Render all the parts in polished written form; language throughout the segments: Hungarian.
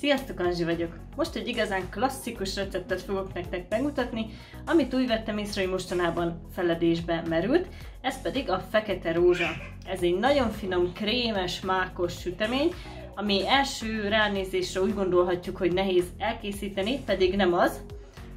Sziasztok, Anzsi vagyok! Most egy igazán klasszikus receptet fogok nektek megmutatni, amit úgy vettem észre, hogy mostanában feledésbe merült, ez pedig a fekete rózsa. Ez egy nagyon finom, krémes, mákos sütemény, ami első ránézésre úgy gondolhatjuk, hogy nehéz elkészíteni, pedig nem az.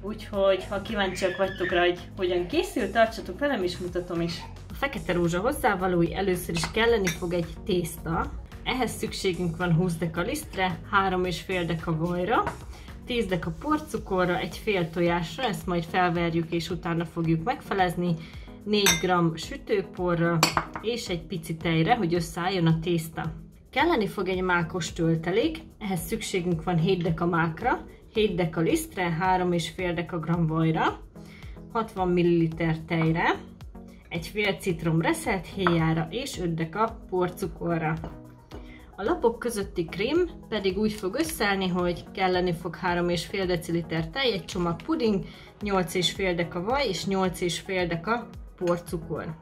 Úgyhogy, ha kíváncsiak vagytok rá, hogy hogyan készül, tartsatok velem és mutatom is. A fekete rózsa hozzávalói először is kelleni fog egy tészta. Ehhez szükségünk van 20 deka lisztre, 3,5 deka vajra, 10 deka porcukorra, egy fél tojásra, ezt majd felverjük és utána fogjuk megfelezni, 4 g sütőporra és egy pici tejre, hogy összeálljon a tészta. Kelleni fog egy mákos töltelék, ehhez szükségünk van 7 deka mákra, 7 deka lisztre, 3,5 deka vajra, 60 ml tejre, egy fél citrom reszelt héjára és 5 deka porcukorra. A lapok közötti krém pedig úgy fog összeállni, hogy kelleni fog 3,5 deciliter tej, egy csomag puding, 8,5 deka vaj és 8,5 deka porcukor.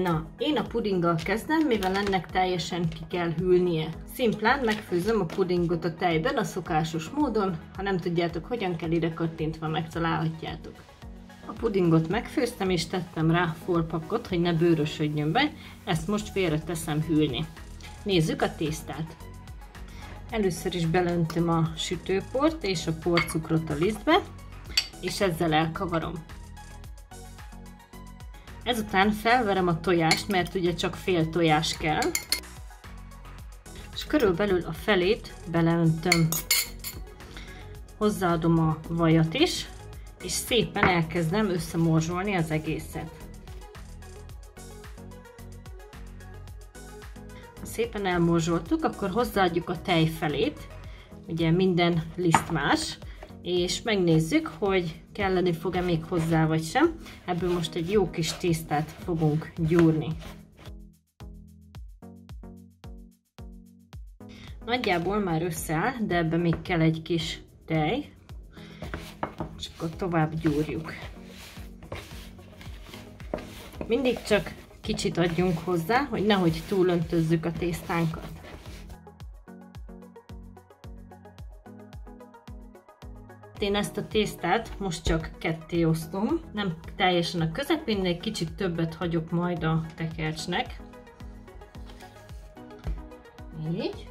Na, én a pudinggal kezdem, mivel ennek teljesen ki kell hűlnie. Szimplán megfőzöm a pudingot a tejben a szokásos módon, ha nem tudjátok hogyan kell, ide kattintva megtalálhatjátok. A pudingot megfőztem és tettem rá forrpakot, hogy ne bőrösödjön be, ezt most félre teszem hűlni. Nézzük a tésztát. Először is belöntöm a sütőport és a porcukrot a lisztbe, és ezzel elkavarom. Ezután felverem a tojást, mert ugye csak fél tojás kell, és körülbelül a felét beleöntöm. Hozzáadom a vajat is, és szépen elkezdem összemorzsolni az egészet. Szépen elmorzsoltuk, akkor hozzáadjuk a tej felét, ugye minden liszt más, és megnézzük, hogy kelleni fog-e még hozzá vagy sem. Ebből most egy jó kis tésztát fogunk gyúrni. Nagyjából már összeáll, de ebbe még kell egy kis tej, és akkor tovább gyúrjuk. Mindig csak kicsit adjunk hozzá, hogy nehogy túlöntözzük a tésztánkat. Én ezt a tésztát most csak ketté osztom, nem teljesen a közepén, de egy kicsit többet hagyok majd a tekercsnek. Így.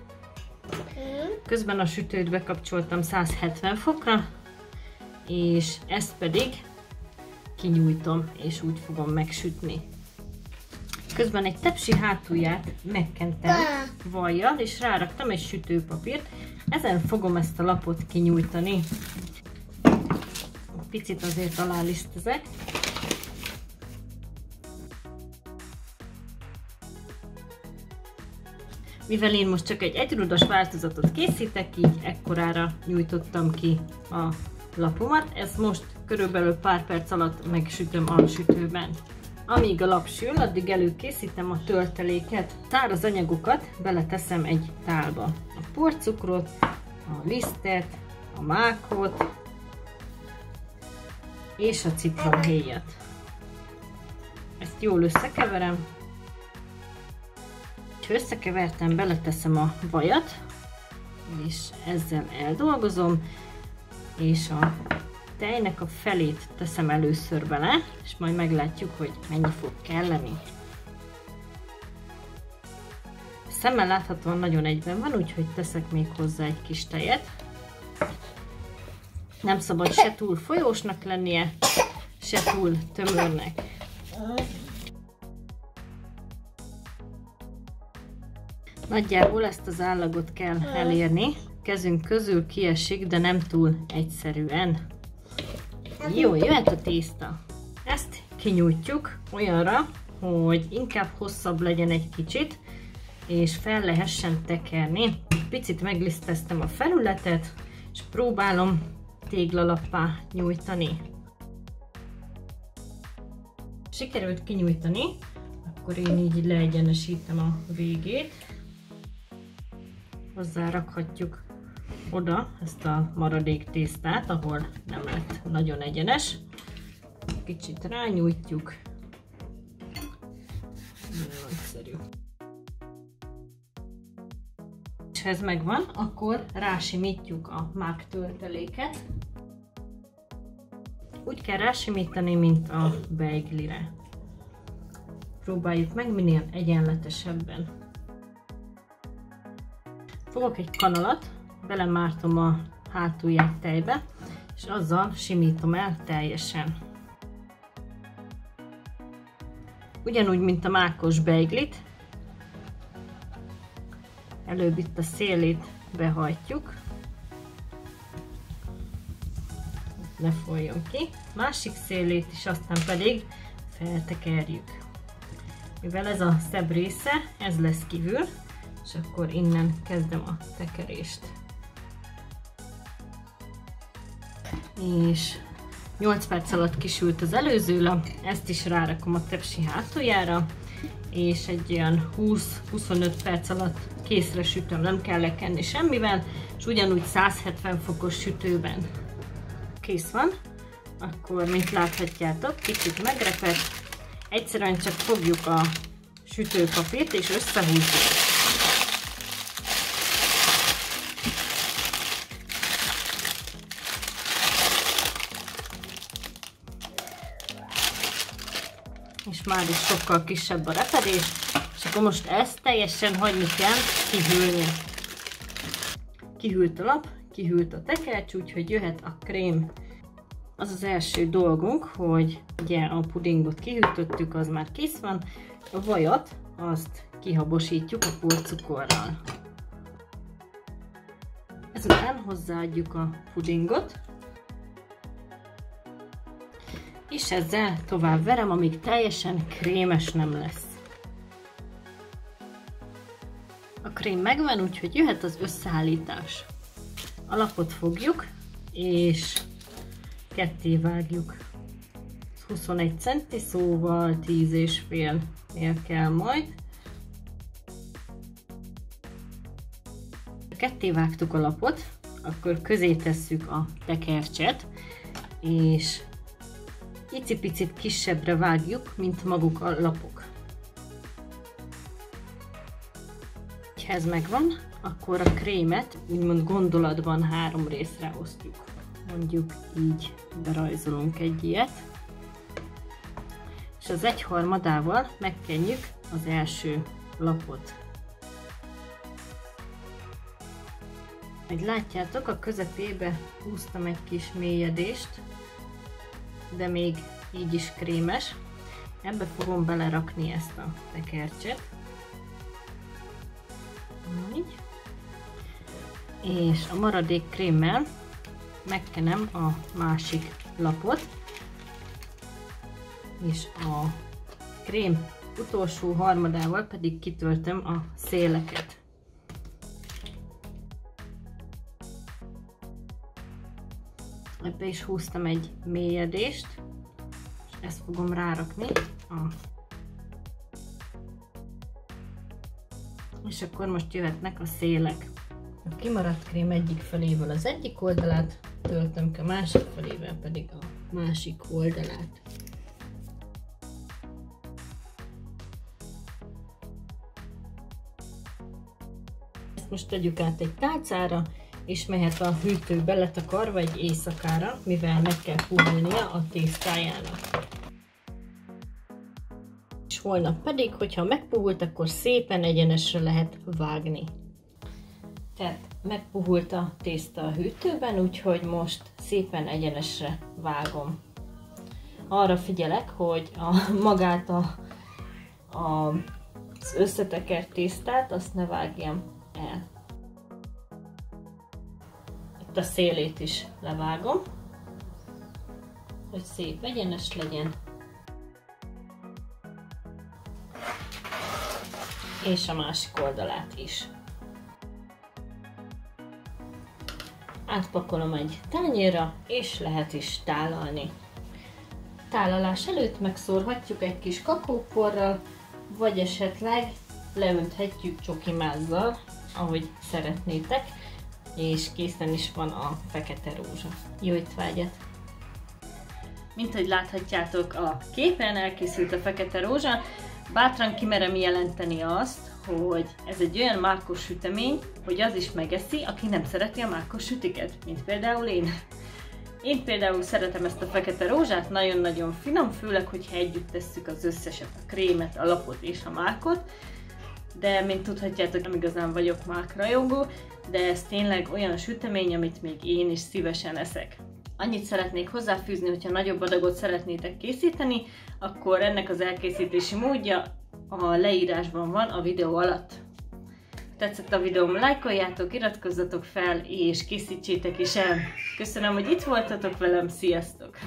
Közben a sütőt bekapcsoltam 170 fokra, és ezt pedig kinyújtom, és úgy fogom megsütni. Közben egy tepsi hátulját megkentem vajjal, és ráraktam egy sütőpapírt. Ezen fogom ezt a lapot kinyújtani. Picit azért alálisztezek. Mivel én most csak egy egyrudas változatot készítek, így ekkorára nyújtottam ki a lapomat. Ezt most körülbelül pár perc alatt megsütöm a sütőben. Amíg a lap sül, addig előkészítem a tölteléket. Száraz anyagokat beleteszem egy tálba. A porcukrot, a lisztet, a mákot és a citromhéjat. Ezt jól összekeverem. Ha összekevertem, beleteszem a vajat, és ezzel eldolgozom, és a tejnek a felét teszem először bele, és majd meglátjuk, hogy mennyi fog kelleni. Szemmel láthatóan nagyon egyben van, úgyhogy teszek még hozzá egy kis tejet. Nem szabad se túl folyósnak lennie, se túl tömörnek. Nagyjából ezt az állagot kell elérni. Kezünk közül kiesik, de nem túl egyszerűen. Jó, jöhet a tészta. Ezt kinyújtjuk olyanra, hogy inkább hosszabb legyen egy kicsit, és fel lehessen tekerni. Picit megliszteztem a felületet, és próbálom téglalappá nyújtani. Sikerült kinyújtani, akkor én így leegyenesítem a végét. Hozzárakhatjuk oda ezt a maradék tésztát, ahol nem lett nagyon egyenes. Kicsit rányújtjuk. Nagyon nagyszerű. És ha ez megvan, akkor rásimítjuk a mák tölteléket. Úgy kell rásimítani, mint a beiglire. Próbáljuk meg minél egyenletesebben. Fogok egy kanalat, belemártom a hátulját tejbe, és azzal simítom el teljesen. Ugyanúgy, mint a mákos beiglit, előbb itt a szélét behajtjuk, ne folyjon ki, másik szélét is aztán pedig feltekerjük. Mivel ez a szebb része, ez lesz kívül, és akkor innen kezdem a tekerést. És 8 perc alatt kisült az előző lap, ezt is rárakom a tepsi hátuljára, és egy olyan 20-25 perc alatt készre sütöm, nem kell lekenni semmivel, és ugyanúgy 170 fokos sütőben. Kész van, akkor mint láthatjátok, kicsit megrepett, egyszerűen csak fogjuk a sütőpapírt és összehúzzuk. És már is sokkal kisebb a repedés, és akkor most ezt teljesen hagyni kell kihűlni. Kihűlt a lap, kihűlt a tekercs, úgyhogy jöhet a krém. Az az első dolgunk, hogy ugye a pudingot kihűtöttük, az már kész van, a vajat azt kihabosítjuk a porcukorral. Ezután hozzáadjuk a pudingot, és ezzel tovább verem, amíg teljesen krémes nem lesz. A krém megvan, úgyhogy jöhet az összeállítás. A lapot fogjuk, és ketté vágjuk. 21 cm, szóval 10,5-nél kell majd. Ketté vágtuk a lapot, akkor közé tesszük a tekercset, és icipicit kisebbre vágjuk, mint maguk a lapok. Ha ez megvan, akkor a krémet úgymond gondolatban 3 részre osztjuk. Mondjuk így berajzolunk egy ilyet. És az 1/3-ával megkenjük az első lapot. Ahogy látjátok, a közepébe húztam egy kis mélyedést, de még így is krémes. Ebbe fogom belerakni ezt a tekercset. Így. És a maradék krémmel megkenem a másik lapot, és a krém utolsó harmadával pedig kitöltöm a széleket. Ebbe is húztam egy mélyedést, és ezt fogom rárakni. És akkor most jöhetnek a szélek. A kimaradt krém egyik felével az egyik oldalát töltöm ki, a másik felével pedig a másik oldalát. Ezt most tegyük át egy tálcára, és mehet a hűtőbe letakarva egy éjszakára, mivel meg kell puhulnia a tésztájának. És holnap pedig, hogyha megpuhult, akkor szépen egyenesre lehet vágni. Tehát megpuhult a tészta a hűtőben, úgyhogy most szépen egyenesre vágom. Arra figyelek, hogy magát az összetekert tésztát azt ne vágjam el. Itt a szélét is levágom, hogy szép egyenes legyen. És a másik oldalát is. Átpakolom egy tányérra, és lehet is tálalni. Tálalás előtt megszórhatjuk egy kis kakaóporral, vagy esetleg leönthetjük csokimázzal, ahogy szeretnétek, és készen is van a fekete rózsa. Jó étvágyat! Mint ahogy láthatjátok, a képen elkészült a fekete rózsa. Bátran kimerem jelenteni azt, hogy ez egy olyan mákos sütemény, hogy az is megeszi, aki nem szereti a mákos sütiket, mint például én. Én például szeretem ezt a fekete rózsát, nagyon-nagyon finom, főleg, hogyha együtt tesszük az összeset, a krémet, a lapot és a mákot. De, mint tudhatjátok, nem igazán vagyok mákrajongó, de ez tényleg olyan sütemény, amit még én is szívesen eszek. Annyit szeretnék hozzáfűzni, hogyha nagyobb adagot szeretnétek készíteni, akkor ennek az elkészítési módja a leírásban van a videó alatt. Tetszett a videóm, lájkoljátok, iratkozzatok fel és készítsétek is el. Köszönöm, hogy itt voltatok velem, sziasztok!